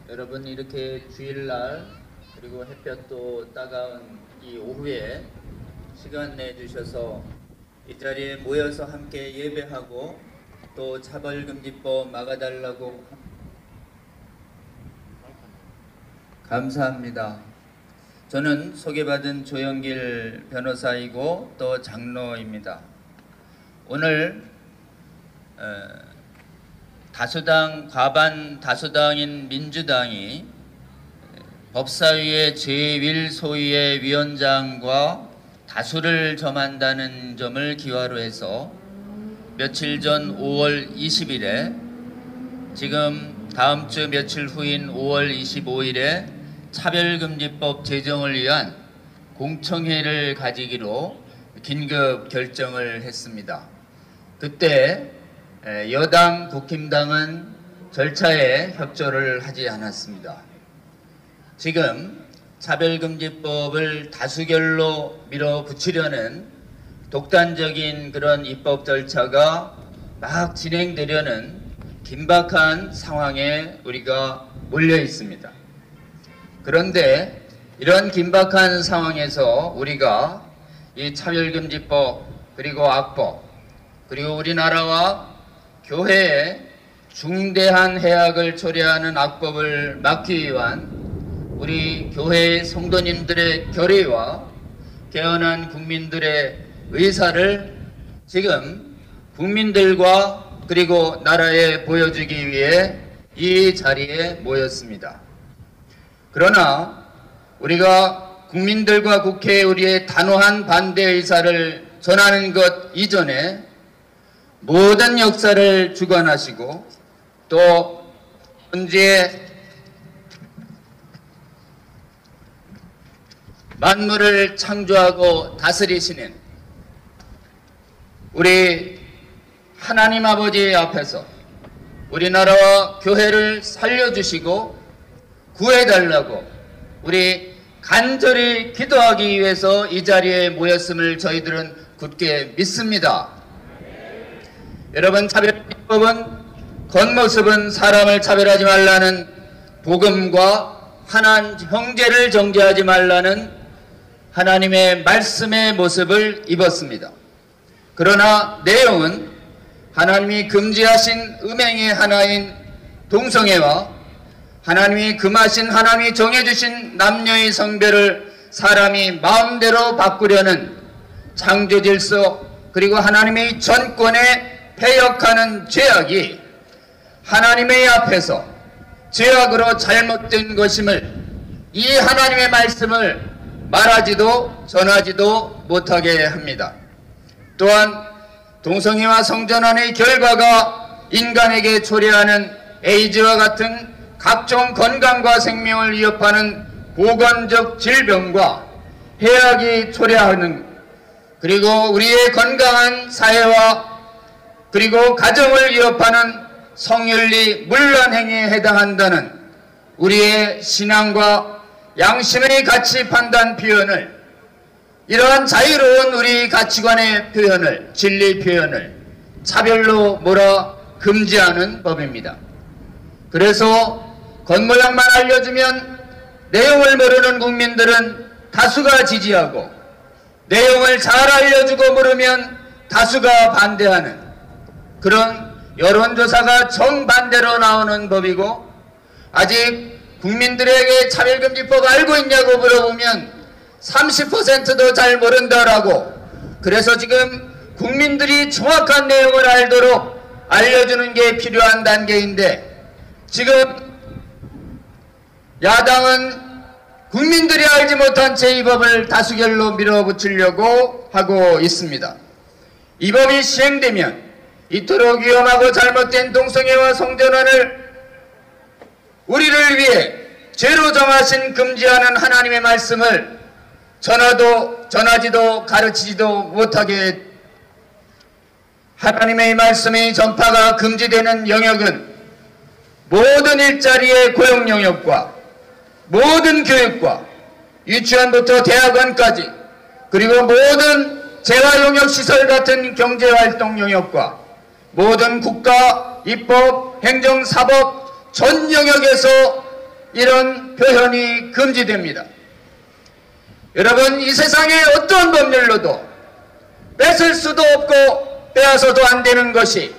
여러분, 이렇게 주일날 그리고 햇볕도 따가운 이 오후에 시간 내주셔서 이 자리에 모여서 함께 예배하고 또 차별금지법 막아달라고 감사합니다. 저는 소개받은 조영길 변호사이고 또 장로입니다. 오늘 과반 다수당인 민주당이 법사위의 제1 소위의 위원장과 다수를 점한다는 점을 기화로 해서 며칠 전 5월 20일에 지금 다음 주 며칠 후인 5월 25일에 차별금지법 제정을 위한 공청회를 가지기로 긴급 결정을 했습니다. 그때 여당 국힘당은 절차에 협조를 하지 않았습니다. 지금 차별금지법을 다수결로 밀어붙이려는 독단적인 그런 입법 절차가 막 진행되려는 긴박한 상황에 우리가 몰려 있습니다. 그런데 이런 긴박한 상황에서 우리가 이 차별금지법 그리고 악법 그리고 우리나라와 교회에 중대한 해악을 초래하는 악법을 막기 위한 우리 교회의 성도님들의 결의와 깨어난 국민들의 의사를 지금 국민들과 그리고 나라에 보여주기 위해 이 자리에 모였습니다. 그러나 우리가 국민들과 국회에 우리의 단호한 반대 의사를 전하는 것 이전에 모든 역사를 주관하시고 또 현재 만물을 창조하고 다스리시는 우리 하나님 아버지 앞에서 우리나라와 교회를 살려주시고 구해달라고 우리 간절히 기도하기 위해서 이 자리에 모였음을 저희들은 굳게 믿습니다. 여러분, 차별법은 겉모습은 사람을 차별하지 말라는 복음과 하나님 형제를 정죄하지 말라는 하나님의 말씀의 모습을 입었습니다. 그러나 내용은 하나님이 금지하신 음행의 하나인 동성애와 하나님이 금하신 하나님이 정해주신 남녀의 성별을 사람이 마음대로 바꾸려는 창조질서 그리고 하나님의 전권에 패역하는 죄악이 하나님의 앞에서 죄악으로 잘못된 것임을 이 하나님의 말씀을 말하지도 전하지도 못하게 합니다. 또한 동성애와 성전환의 결과가 인간에게 초래하는 에이즈와 같은 각종 건강과 생명을 위협하는 보건적 질병과 해악이 초래하는 그리고 우리의 건강한 사회와 그리고 가정을 위협하는 성윤리 문란행위에 해당한다는 우리의 신앙과 양심의 가치 판단 표현을 이러한 자유로운 우리 가치관의 표현을 진리 표현을 차별로 몰아 금지하는 법입니다. 그래서 겉모양만 알려주면 내용을 모르는 국민들은 다수가 지지하고 내용을 잘 알려주고 모르면 다수가 반대하는 그런 여론조사가 정반대로 나오는 법이고 아직 국민들에게 차별금지법 알고 있냐고 물어보면 30%도 잘 모른다라고 그래서 지금 국민들이 정확한 내용을 알도록 알려주는 게 필요한 단계인데 지금 야당은 국민들이 알지 못한 채 이 법을 다수결로 밀어붙이려고 하고 있습니다. 이 법이 시행되면 이토록 위험하고 잘못된 동성애와 성전환을 우리를 위해 죄로 정하신 금지하는 하나님의 말씀을 전하지도 가르치지도 못하게 하나님의 말씀의 전파가 금지되는 영역은 모든 일자리의 고용 영역과 모든 교육과 유치원부터 대학원까지 그리고 모든 재활용역시설 같은 경제활동 영역과 모든 국가, 입법, 행정, 사법 전 영역에서 이런 표현이 금지됩니다. 여러분, 이 세상에 어떤 법률로도 뺏을 수도 없고 빼앗아도 안 되는 것이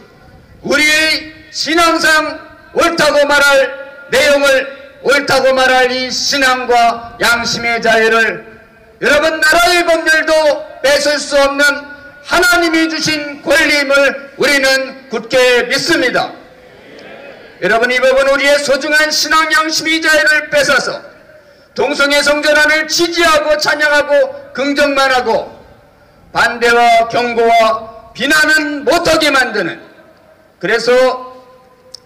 우리의 신앙상 옳다고 말할 내용을 옳다고 말할 이 신앙과 양심의 자유를 여러분, 나라의 법률도 뺏을 수 없는 하나님이 주신 권리임을 우리는 굳게 믿습니다. 여러분, 이 법은 우리의 소중한 신앙 양심의 자유를 뺏어서 동성애 성전환을 지지하고 찬양하고 긍정만 하고 반대와 경고와 비난은 못하게 만드는, 그래서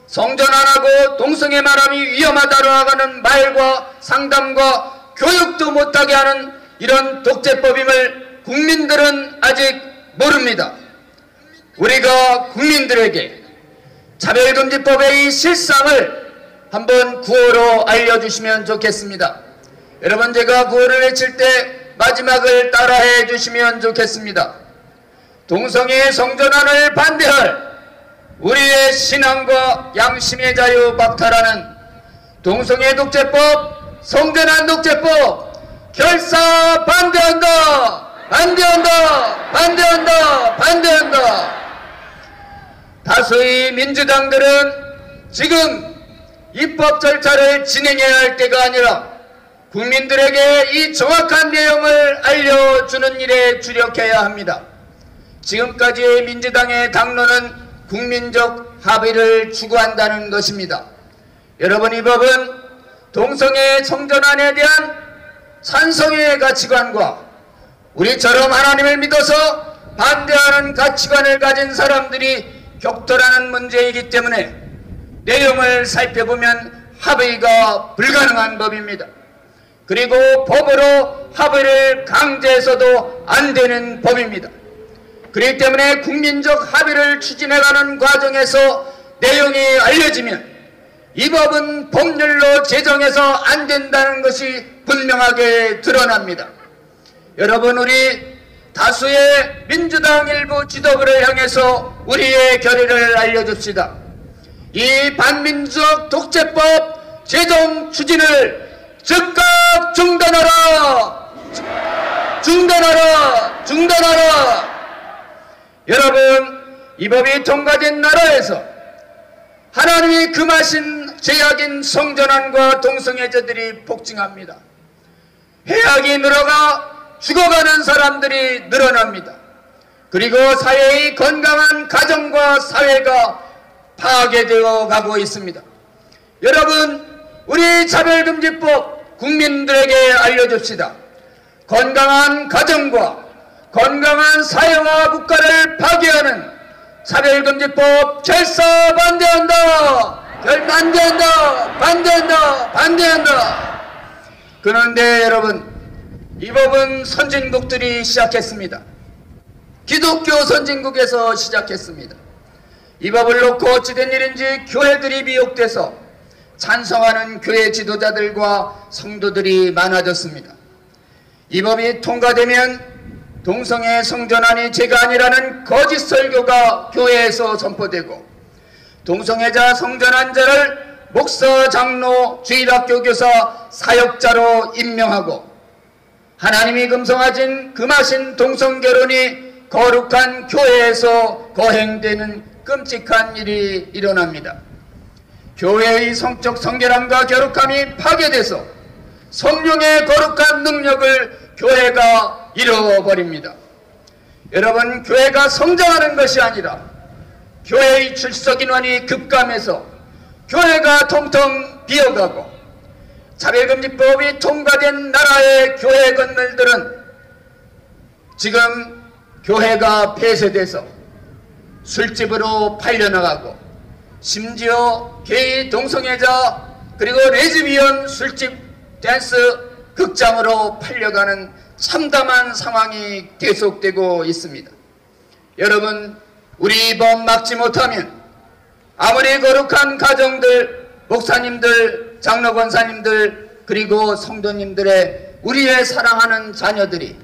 성전환하고 동성애 말함이 위험하다고 하는 말과 상담과 교육도 못하게 하는 이런 독재법임을 국민들은 아직 모릅니다. 우리가 국민들에게 차별금지법의 이 실상을 한번 구호로 알려주시면 좋겠습니다. 여러분, 제가 구호를 외칠 때 마지막을 따라해 주시면 좋겠습니다. 동성애 성전환을 반대할 우리의 신앙과 양심의 자유 박탈하는 동성애 독재법, 성전환 독재법 결사 반대한다! 반대한다! 반대한다! 반대한다! 다수의 민주당들은 지금 입법 절차를 진행해야 할 때가 아니라 국민들에게 이 정확한 내용을 알려주는 일에 주력해야 합니다. 지금까지의 민주당의 당론은 국민적 합의를 추구한다는 것입니다. 여러분, 이 법은 동성애 성전환에 대한 찬성의 가치관과 우리처럼 하나님을 믿어서 반대하는 가치관을 가진 사람들이 격돌하는 문제이기 때문에 내용을 살펴보면 합의가 불가능한 법입니다. 그리고 법으로 합의를 강제해서도 안 되는 법입니다. 그렇기 때문에 국민적 합의를 추진해가는 과정에서 내용이 알려지면 이 법은 법률로 제정해서 안 된다는 것이 분명하게 드러납니다. 여러분, 우리 다수의 민주당 일부 지도부를 향해서 우리의 결의를 알려줍시다. 이 반민주적 독재법 제정 추진을 즉각 중단하라! 중단하라! 중단하라! 여러분, 이 법이 통과된 나라에서 하나님이 금하신 죄악인 성전환과 동성애자들이 폭증합니다. 해악이 늘어가 죽어가는 사람들이 늘어납니다. 그리고 사회의 건강한 가정과 사회가 파괴되어 가고 있습니다. 여러분, 우리 차별금지법 국민들에게 알려줍시다. 건강한 가정과 건강한 사회와 국가를 파괴하는 차별금지법 결사 반대한다! 반대한다! 반대한다! 반대한다! 그런데 여러분, 이 법은 선진국들이 시작했습니다. 기독교 선진국에서 시작했습니다. 이 법을 놓고 어찌된 일인지 교회들이 미혹돼서 찬성하는 교회 지도자들과 성도들이 많아졌습니다. 이 법이 통과되면 동성애 성전환이 죄가 아니라는 거짓 설교가 교회에서 선포되고 동성애자 성전환자를 목사, 장로, 주일학교 교사, 사역자로 임명하고 하나님이 금하신 동성결혼이 거룩한 교회에서 거행되는 끔찍한 일이 일어납니다. 교회의 성적 성결함과 거룩함이 파괴돼서 성령의 거룩한 능력을 교회가 잃어버립니다. 여러분, 교회가 성장하는 것이 아니라 교회의 출석 인원이 급감해서 교회가 통통 비어가고 차별금지법이 통과된 나라의 교회 건물들은 지금 교회가 폐쇄돼서 술집으로 팔려나가고 심지어 게이, 동성애자, 그리고 레즈비언 술집, 댄스 극장으로 팔려가는 참담한 상황이 계속되고 있습니다. 여러분, 우리 이 법 막지 못하면 아무리 거룩한 가정들, 목사님들, 장로 권사님들, 그리고 성도님들의 우리의 사랑하는 자녀들이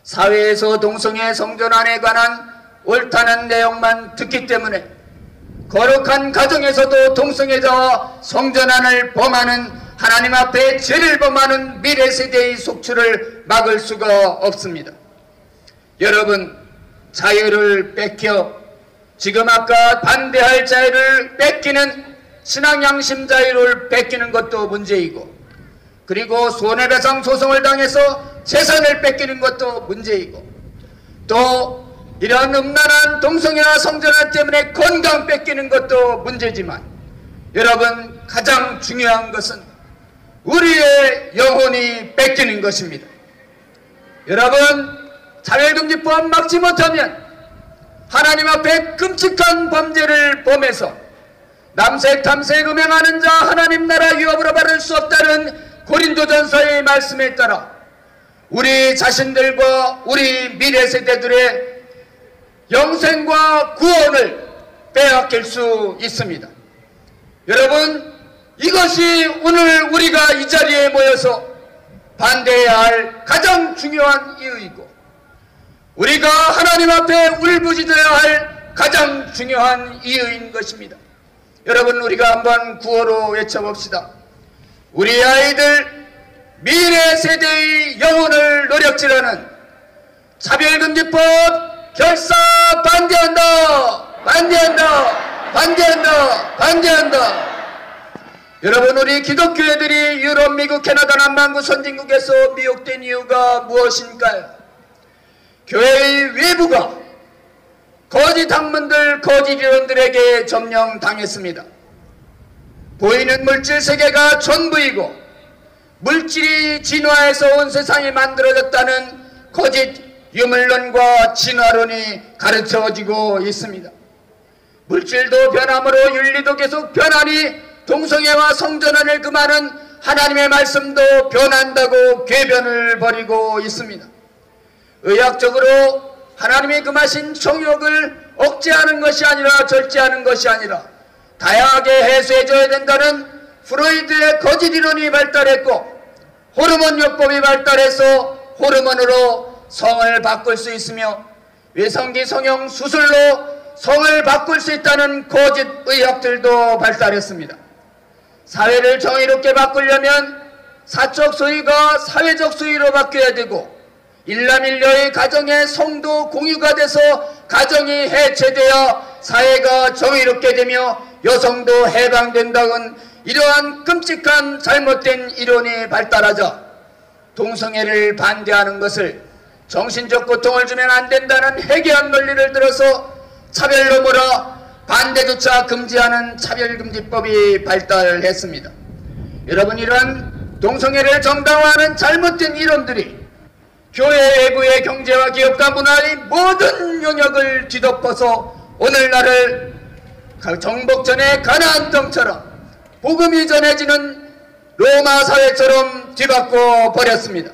사회에서 동성애 성전환에 관한 옳다는 내용만 듣기 때문에 거룩한 가정에서도 동성애자와 성전환을 범하는 하나님 앞에 죄를 범하는 미래 세대의 속출을 막을 수가 없습니다. 여러분, 자유를 뺏겨 지금 아까 반대할 자유를 뺏기는 신앙양심 자유를 뺏기는 것도 문제이고, 그리고 손해배상 소송을 당해서 재산을 뺏기는 것도 문제이고, 또 이러한 음란한 동성애와 성전환 때문에 건강 뺏기는 것도 문제지만, 여러분, 가장 중요한 것은 우리의 영혼이 뺏기는 것입니다. 여러분, 차별금지법 막지 못하면 하나님 앞에 끔찍한 범죄를 범해서 남색 탐색 음행하는 자 하나님 나라 유업으로 받을 수 없다는 고린도전서의 말씀에 따라 우리 자신들과 우리 미래 세대들의 영생과 구원을 빼앗길 수 있습니다. 여러분, 이것이 오늘 우리가 이 자리에 모여서 반대해야 할 가장 중요한 이유이고, 우리가 하나님 앞에 울부짖어야 할 가장 중요한 이유인 것입니다. 여러분, 우리가 한번 구호로 외쳐봅시다. 우리 아이들 미래 세대의 영혼을 노력질하는 차별금지법 결사 반대한다! 반대한다! 반대한다! 반대한다! 여러분, 우리 기독교회들이 유럽, 미국, 캐나다, 남반구 선진국에서 미혹된 이유가 무엇인가요? 교회의 외부가 거짓 학문들, 거짓 이론들에게 점령당했습니다. 보이는 물질 세계가 전부이고 물질이 진화해서 온 세상이 만들어졌다는 거짓 유물론과 진화론이 가르쳐지고 있습니다. 물질도 변함으로 윤리도 계속 변하니 동성애와 성전환을 금하는 하나님의 말씀도 변한다고 궤변을 벌이고 있습니다. 의학적으로 하나님이 금하신 정욕을 억제하는 것이 아니라 절제하는 것이 아니라 다양하게 해소해줘야 된다는 프로이드의 거짓 이론이 발달했고, 호르몬요법이 발달해서 호르몬으로 성을 바꿀 수 있으며 외성기 성형 수술로 성을 바꿀 수 있다는 거짓 의학들도 발달했습니다. 사회를 정의롭게 바꾸려면 사적 소유가 사회적 소유로 바뀌어야 되고, 일남일녀의 가정의 성도 공유가 돼서 가정이 해체되어 사회가 정의롭게 되며 여성도 해방된다는 이러한 끔찍한 잘못된 이론이 발달하자 동성애를 반대하는 것을 정신적 고통을 주면 안 된다는 해괴한 논리를 들어서 차별로 몰아 반대조차 금지하는 차별금지법이 발달했습니다. 여러분, 이러한 동성애를 정당화하는 잘못된 이론들이 교회 외부의 경제와 기업과 문화의 모든 영역을 뒤덮어서 오늘날을 정복전의 가나안 땅처럼 복음이 전해지는 로마 사회처럼 뒤바꿔 버렸습니다.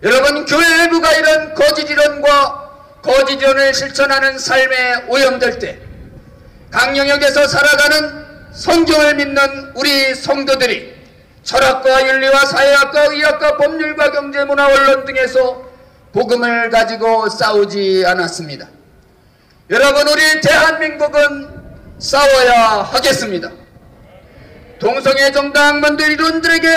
여러분, 교회 외부가 이런 거짓 이론과 거짓 이론을 실천하는 삶에 오염될 때 각 영역에서 살아가는 성경을 믿는 우리 성도들이 철학과 윤리와 사회학과 의학과 법률과 경제 문화 언론 등에서 복음을 가지고 싸우지 않았습니다. 여러분, 우리 대한민국은 싸워야 하겠습니다. 동성애 정당학문들 이론들에게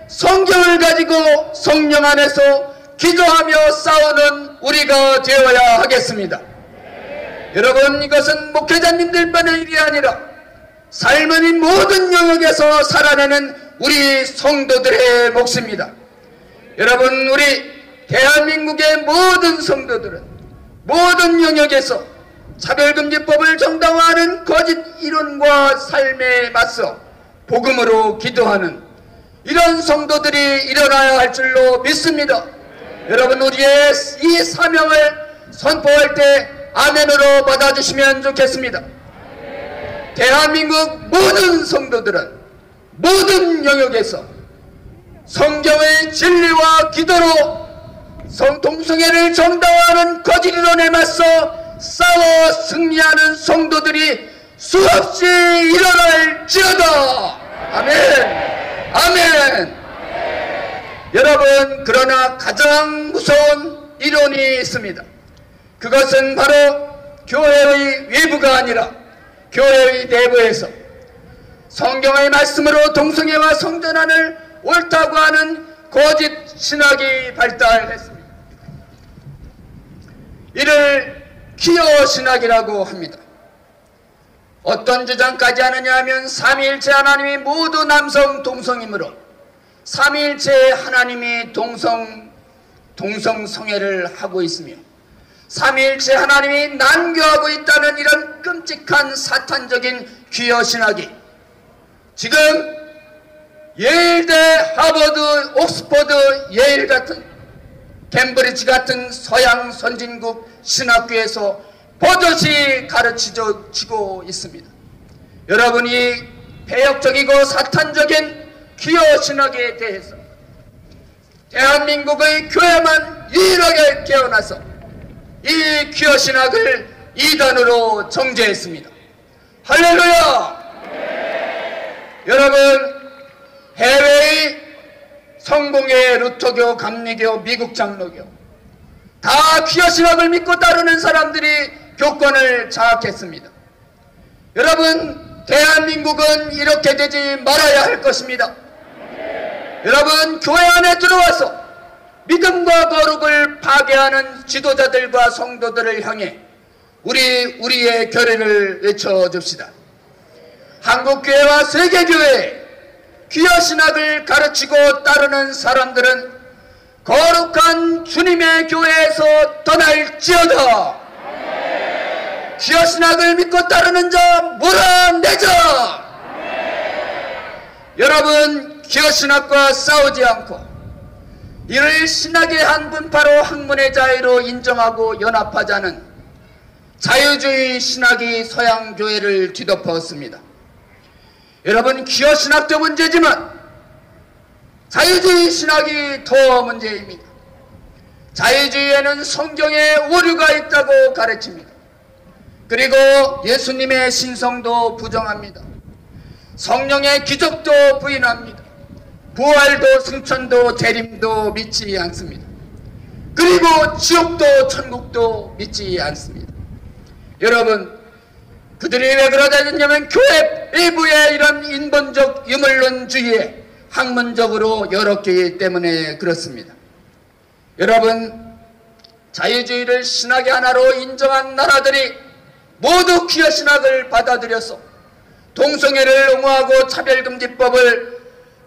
성경을 가지고 성령 안에서 기도하며 싸우는 우리가 되어야 하겠습니다. 여러분, 이것은 목회자님들만의 일이 아니라 삶의 모든 영역에서 살아내는 우리 성도들의 몫입니다. 여러분, 우리 대한민국의 모든 성도들은 모든 영역에서 차별금지법을 정당화하는 거짓 이론과 삶에 맞서 복음으로 기도하는 이런 성도들이 일어나야 할 줄로 믿습니다. 여러분, 우리의 이 사명을 선포할 때 아멘으로 받아주시면 좋겠습니다. 대한민국 모든 성도들은 모든 영역에서 성경의 진리와 기도로 동성애를 정당화하는 거짓 이론에 맞서 싸워 승리하는 성도들이 수없이 일어날지어다. 아멘. 아멘. 여러분, 그러나 가장 무서운 이론이 있습니다. 그것은 바로 교회의 외부가 아니라 교회의 내부에서 성경의 말씀으로 동성애와 성전환을 옳다고 하는 거짓 신학이 발달했습니다. 이를 퀴어 신학이라고 합니다. 어떤 주장까지 하느냐 하면 삼위일체 하나님이 모두 남성 동성이므로 삼위일체 하나님이 동성성애를 하고 있으며 삼위일체 하나님이 난교하고 있다는 이런 끔찍한 사탄적인 퀴어 신학이 지금 예일대, 하버드, 옥스퍼드, 예일 같은 캠브리지 같은 서양 선진국 신학교에서 버젓이 가르치고 있습니다. 여러분이 배역적이고 사탄적인 퀴어 신학에 대해서 대한민국의 교회만 유일하게 깨어나서 이 퀴어 신학을 이단으로 정죄했습니다. 할렐루야! 여러분, 해외의 성공회, 루터교, 감리교, 미국 장로교 다 퀴어 신학을 믿고 따르는 사람들이 교권을 장악했습니다. 여러분, 대한민국은 이렇게 되지 말아야 할 것입니다. 여러분, 교회 안에 들어와서 믿음과 거룩을 파괴하는 지도자들과 성도들을 향해 우리의 결의를 외쳐줍시다. 한국교회와 세계교회에 퀴어 신학을 가르치고 따르는 사람들은 거룩한 주님의 교회에서 떠날지어다. 퀴어 신학을 믿고 따르는 자 몰아내자. 여러분, 퀴어 신학과 싸우지 않고 이를 신학의 한 분파로 학문의 자유로 인정하고 연합하자는 자유주의 신학이 서양 교회를 뒤덮었습니다. 여러분, 퀴어 신학도 문제지만 자유주의 신학이 더 문제입니다. 자유주의에는 성경에 오류가 있다고 가르칩니다. 그리고 예수님의 신성도 부정합니다. 성령의 기적도 부인합니다. 부활도 승천도 재림도 믿지 않습니다. 그리고 지옥도 천국도 믿지 않습니다. 여러분, 그들이 왜 그러냐면 교회 일부의 이런 인본적 유물론주의에 학문적으로 열었기 때문에 그렇습니다. 여러분, 자유주의를 신학의 하나로 인정한 나라들이 모두 퀴어 신학을 받아들여서 동성애를 옹호하고 차별금지법을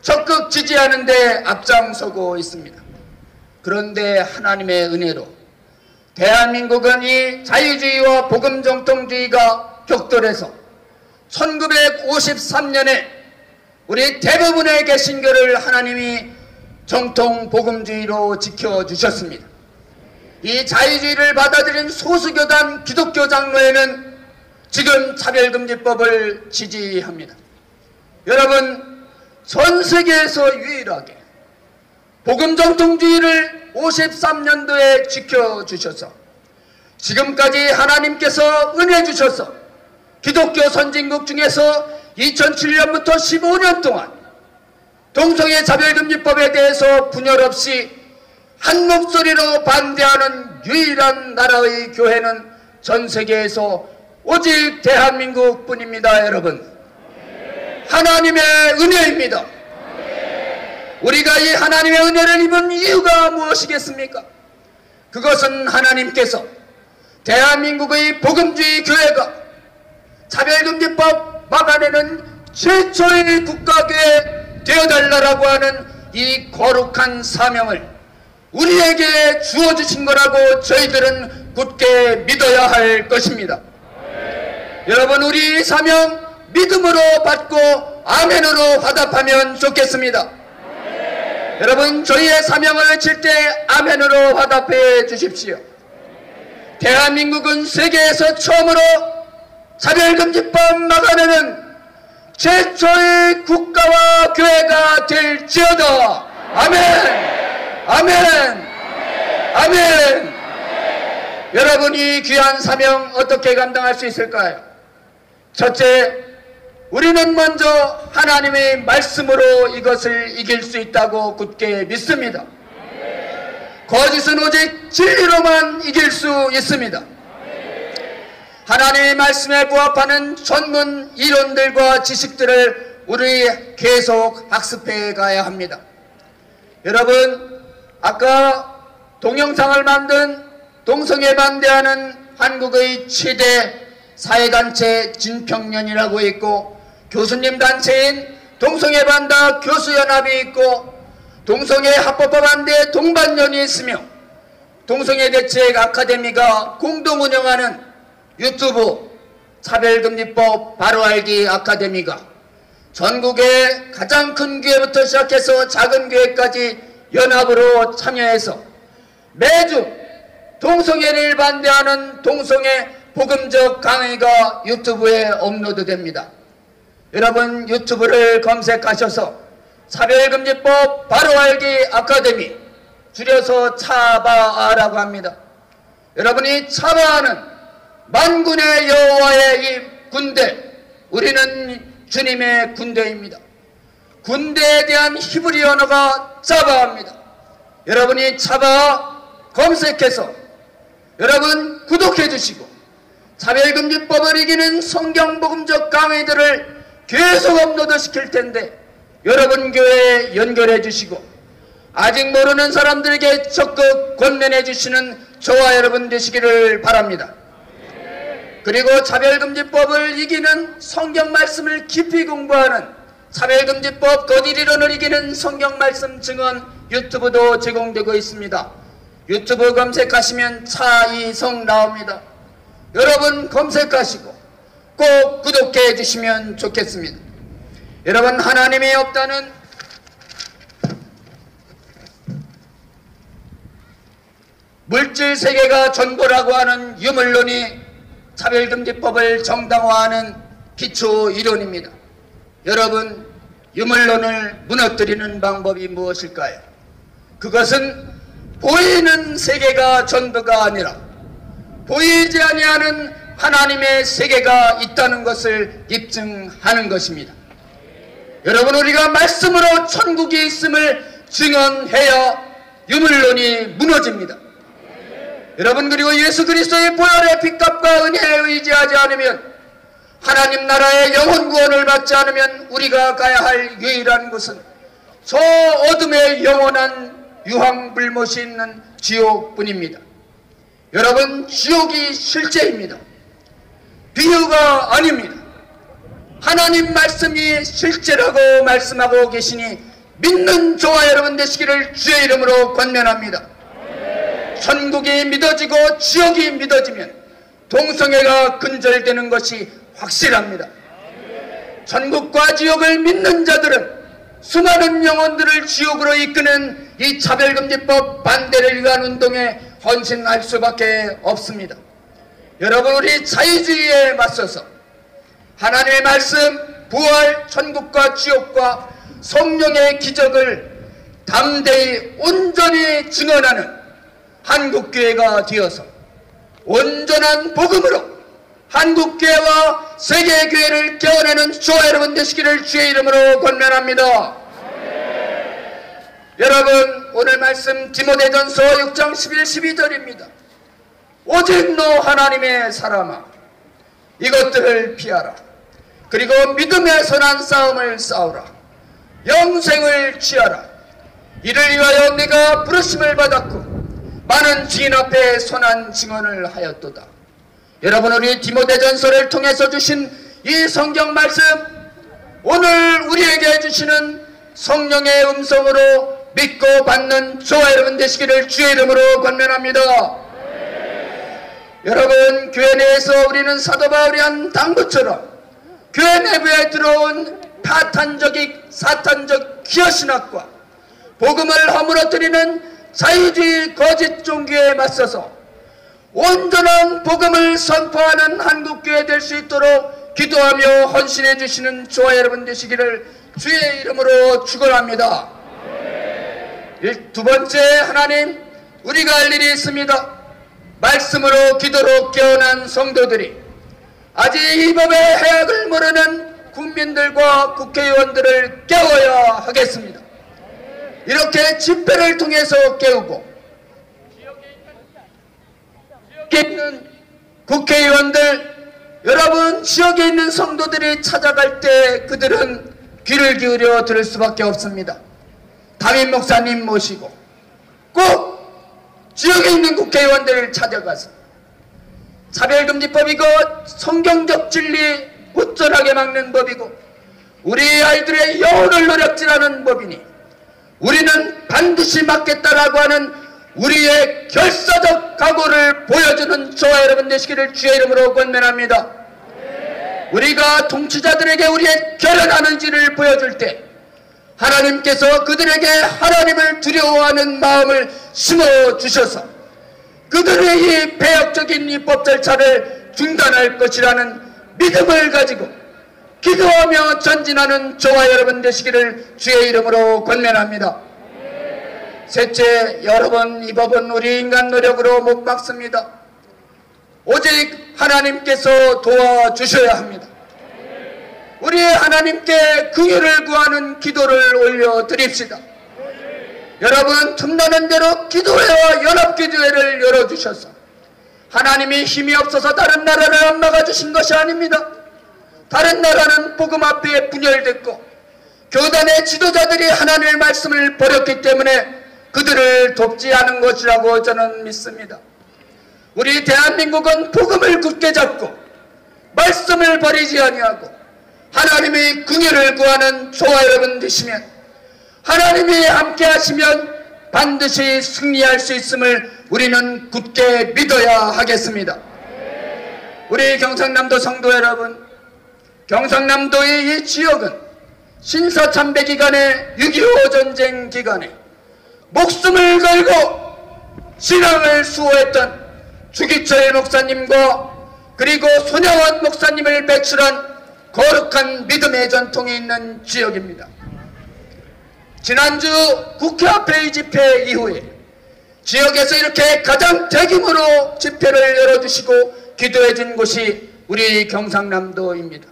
적극 지지하는 데 앞장서고 있습니다. 그런데 하나님의 은혜로 대한민국은 이 자유주의와 복음정통주의가 격돌해서 1953년에 우리 대부분의 개신교를 하나님이 정통 복음주의로 지켜주셨습니다. 이 자유주의를 받아들인 소수교단 기독교 장로회는 지금 차별금지법을 지지합니다. 여러분, 전 세계에서 유일하게 복음정통주의를 53년도에 지켜주셔서 지금까지 하나님께서 은혜 주셔서 기독교 선진국 중에서 2007년부터 15년 동안 동성애 차별금지법에 대해서 분열 없이 한 목소리로 반대하는 유일한 나라의 교회는 전 세계에서 오직 대한민국 뿐입니다. 여러분, 하나님의 은혜입니다. 우리가 이 하나님의 은혜를 입은 이유가 무엇이겠습니까? 그것은 하나님께서 대한민국의 복음주의 교회가 차별금지법 막아내는 최초의 국가교회 되어달라고 하는 이 거룩한 사명을 우리에게 주어주신 거라고 저희들은 굳게 믿어야 할 것입니다. 여러분, 우리 사명 믿음으로 받고 아멘으로 화답하면 좋겠습니다. 여러분, 저희의 사명을 외칠 때 아멘으로 화답해 주십시오. 대한민국은 세계에서 처음으로 차별금지법 막아내는 최초의 국가와 교회가 될지어다. 아멘! 아멘! 아멘! 여러분이 귀한 사명 어떻게 감당할 수 있을까요? 첫째, 우리는 먼저 하나님의 말씀으로 이것을 이길 수 있다고 굳게 믿습니다. 거짓은 오직 진리로만 이길 수 있습니다. 하나님의 말씀에 부합하는 전문 이론들과 지식들을 우리 계속 학습해 가야 합니다. 여러분, 아까 동영상을 만든 동성애 반대하는 한국의 최대 사회단체 진평련이라고 있고, 교수님 단체인 동성애 반대 교수연합이 있고, 동성애 합법화 반대 동반련이 있으며, 동성애 대책 아카데미가 공동 운영하는 유튜브 차별금지법 바로알기 아카데미가 전국의 가장 큰 교회부터 시작해서 작은 교회까지 연합으로 참여해서 매주 동성애를 반대하는 동성애 복음적 강의가 유튜브에 업로드됩니다. 여러분, 유튜브를 검색하셔서 차별금지법 바로알기 아카데미, 줄여서 차바아라고 합니다. 여러분이 차바아는 만군의 여호와의 이 군대, 우리는 주님의 군대입니다. 군대에 대한 히브리 언어가 차바아입니다. 여러분이 차바아 검색해서 여러분 구독해 주시고, 차별금지법을 이기는 성경복음적 강의들을 계속 업로드 시킬 텐데 여러분 교회에 연결해 주시고, 아직 모르는 사람들에게 적극 권면해 주시는 저와 여러분 되시기를 바랍니다. 그리고 차별금지법을 이기는 성경 말씀을 깊이 공부하는 차별금지법 거짓이론을 이기는 성경 말씀 증언 유튜브도 제공되고 있습니다. 유튜브 검색하시면 차이성 나옵니다. 여러분 검색하시고 꼭 구독해 주시면 좋겠습니다. 여러분, 하나님이 없다는 물질 세계가 전부라고 하는 유물론이 차별금지법을 정당화하는 기초 이론입니다. 여러분, 유물론을 무너뜨리는 방법이 무엇일까요? 그것은 보이는 세계가 전부가 아니라 보이지 아니하는 하나님의 세계가 있다는 것을 입증하는 것입니다. 여러분, 우리가 말씀으로 천국이 있음을 증언해야 유물론이 무너집니다. 여러분, 그리고 예수 그리스도의 보혈의 핏값과 은혜에 의지하지 않으면, 하나님 나라의 영혼 구원을 받지 않으면 우리가 가야 할 유일한 곳은 저 어둠의 영원한 유황불못이 있는 지옥뿐입니다. 여러분, 지옥이 실제입니다. 비유가 아닙니다. 하나님 말씀이 실제라고 말씀하고 계시니 믿는 저와 여러분 되시기를 주의 이름으로 권면합니다. 천국이 믿어지고 지옥이 믿어지면 동성애가 근절되는 것이 확실합니다. 천국과 지옥을 믿는 자들은 수많은 영혼들을 지옥으로 이끄는 이 차별금지법 반대를 위한 운동에 헌신할 수밖에 없습니다. 여러분, 우리 자유주의에 맞서서 하나님의 말씀, 부활, 천국과 지옥과 성령의 기적을 담대히 온전히 증언하는 한국교회가 되어서 온전한 복음으로 한국교회와 세계교회를 깨어내는 저와 여러분 되시기를 주의 이름으로 권면합니다. 여러분, 오늘 말씀 디모데전서 6장 11, 12절입니다. 오직 너 하나님의 사람아, 이것들을 피하라. 그리고 믿음의 선한 싸움을 싸우라. 영생을 취하라. 이를 위하여 네가 부르심을 받았고 많은 증인 앞에 선한 증언을 하였도다. 여러분, 우리 디모데전서를 통해서 주신 이 성경 말씀, 오늘 우리에게 주시는 성령의 음성으로 믿고 받는 저와 여러분 되시기를 주의 이름으로 권면합니다. 여러분, 교회 내에서 우리는 사도 바울이 한 당부처럼 교회 내부에 들어온 사탄적 기어신학과 복음을 허물어뜨리는 자유주의 거짓 종교에 맞서서 온전한 복음을 선포하는 한국교회 될 수 있도록 기도하며 헌신해 주시는 저와 여러분 되시기를 주의 이름으로 축원합니다. 두 번째, 하나님, 우리가 할 일이 있습니다. 말씀으로 기도로 깨어난 성도들이 아직 이 법의 해악을 모르는 국민들과 국회의원들을 깨워야 하겠습니다. 이렇게 집회를 통해서 깨우고 지역에 있는 국회의원들, 여러분 지역에 있는 성도들이 찾아갈 때 그들은 귀를 기울여 들을 수밖에 없습니다. 담임 목사님 모시고 꼭 지역에 있는 국회의원들을 찾아가서 차별금지법이고 성경적 진리 무절하게 막는 법이고 우리 아이들의 영혼을 노력질하는 법이니 우리는 반드시 막겠다라고 하는 우리의 결사적 각오를 보여주는 저와 여러분 되시기를 주의 이름으로 권면합니다. 우리가 통치자들에게 우리의 결연한 의지를 보여줄 때 하나님께서 그들에게 하나님을 두려워하는 마음을 심어주셔서 그들의 이 배역적인 입법 절차를 중단할 것이라는 믿음을 가지고 기도하며 전진하는 저와 여러분 되시기를 주의 이름으로 권면합니다. 셋째, 여러분, 이 법은 우리 인간 노력으로 못 막습니다. 오직 하나님께서 도와주셔야 합니다. 우리 하나님께 긍휼을 구하는 기도를 올려드립시다. 여러분, 틈나는 대로 기도회와 연합기도회를 열어주셔서 하나님이 힘이 없어서 다른 나라를 안 막아주신 것이 아닙니다. 다른 나라는 복음 앞에 분열됐고 교단의 지도자들이 하나님의 말씀을 버렸기 때문에 그들을 돕지 않은 것이라고 저는 믿습니다. 우리 대한민국은 복음을 굳게 잡고 말씀을 버리지 아니하고 하나님의 긍휼을 구하는 저와 여러분 되시면 하나님이 함께 하시면 반드시 승리할 수 있음을 우리는 굳게 믿어야 하겠습니다. 우리 경상남도 성도 여러분, 경상남도의 이 지역은 신사참배 기간에 6.25 전쟁 기간에 목숨을 걸고 신앙을 수호했던 주기철 목사님과 그리고 손영원 목사님을 배출한 거룩한 믿음의 전통이 있는 지역입니다. 지난주 국회 앞의 집회 이후에 지역에서 이렇게 가장 대규모로 집회를 열어주시고 기도해 준 곳이 우리 경상남도입니다.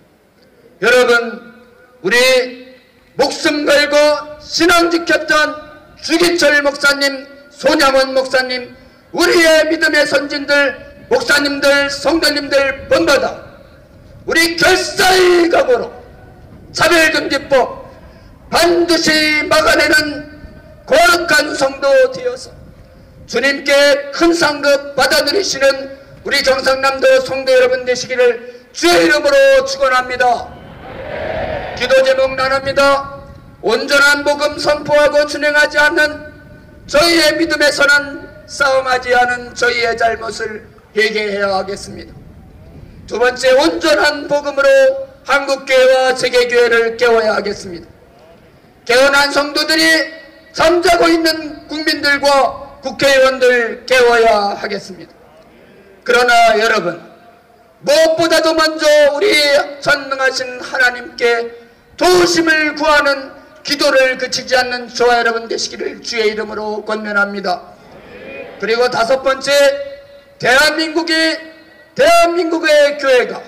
여러분, 우리 목숨 걸고 신앙 지켰던 주기철 목사님, 손양원 목사님, 우리의 믿음의 선진들, 목사님들, 성도님들 본받아 우리 결사의 각오로 차별금지법 반드시 막아내는 거룩한 성도 되어서 주님께 큰 상급 받아 누리시는 우리 경상남도 성도 여러분 되시기를 주의 이름으로 축원합니다. 기도 제목 나눕니다. 온전한 복음 선포하고 준행하지 않는 저희의 믿음에 선한 싸움하지 않은 저희의 잘못을 회개해야 하겠습니다. 두 번째, 온전한 복음으로 한국교회와 세계교회를 깨워야 하겠습니다. 깨어난 성도들이 잠자고 있는 국민들과 국회의원들 깨워야 하겠습니다. 그러나 여러분, 무엇보다도 먼저 우리 전능하신 하나님께 도우심을 구하는 기도를 그치지 않는 저와 여러분 되시기를 주의 이름으로 권면합니다. 그리고 다섯 번째, 대한민국의 교회가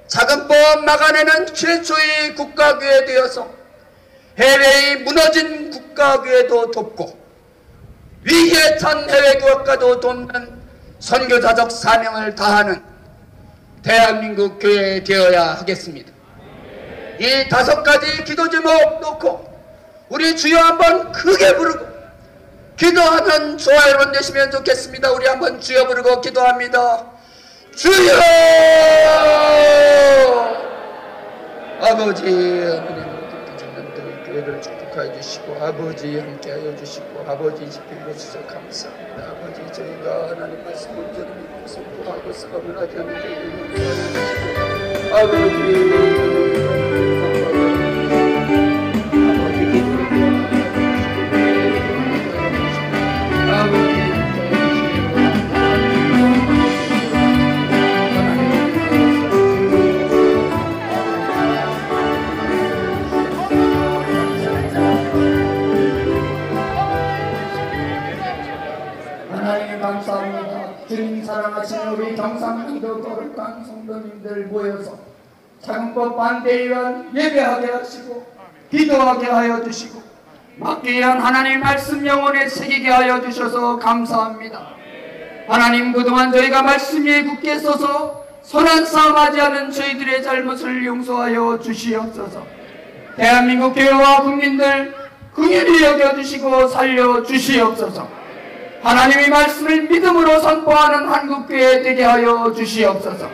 자금법 막아내는 최초의 국가교회 되어서 해외의 무너진 국가교회도 돕고 위기에 찬 해외 교회과도 돕는 선교사적 사명을 다하는 대한민국 교회 되어야 하겠습니다. 이 다섯 가지 기도 제목 놓고 우리 주여 한번 크게 부르고 기도하는 저와 여러분 되시면 좋겠습니다. 우리 한번 주여 부르고 기도합니다. 주여! 아버지, 하나님 교회를 축복하여 주시고 아버지 함께하여 주시고 아버지 집회해 주셔서 감사합니다. 아버지, 저희가 하나님 말씀을 믿고 선포하고 싸움을 하지 않는 저희를 주시고 아버지 감사합니다. 주님 사랑하시는 우리 경상남도 거룩한 성도님들 모여서 자금법 반대에 의한 예배하게 하시고 기도하게 하여 주시고 막기 위한 하나님의 말씀 영혼에 새기게 하여 주셔서 감사합니다. 하나님, 그동안 저희가 말씀 위에 굳게 서서 선한 싸움하지 않은 저희들의 잘못을 용서하여 주시옵소서. 대한민국 교회와 국민들 긍휼히 여겨주시고 살려주시옵소서. 하나님의 말씀을 믿음으로 선포하는 한국교회 되게 하여 주시옵소서.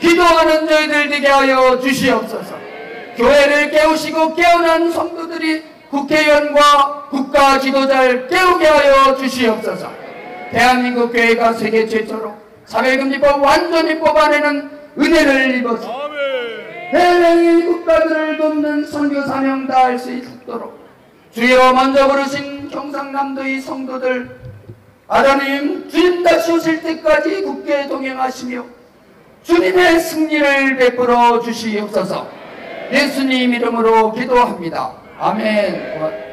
기도하는 저희들 되게 하여 주시옵소서. 교회를 깨우시고 깨어난 성도들이 국회의원과 국가 지도자를 깨우게 하여 주시옵소서. 대한민국 교회가 세계 최초로 사회금지법 완전히 뽑아내는 은혜를 입어서 해외의 국가들을 돕는 선교 사명 다할 수 있도록 주여 먼저 부르신 경상남도의 성도들 하나님, 주님 다시 오실 때까지 굳게 동행하시며 주님의 승리를 베풀어 주시옵소서. 예수님 이름으로 기도합니다. 아멘.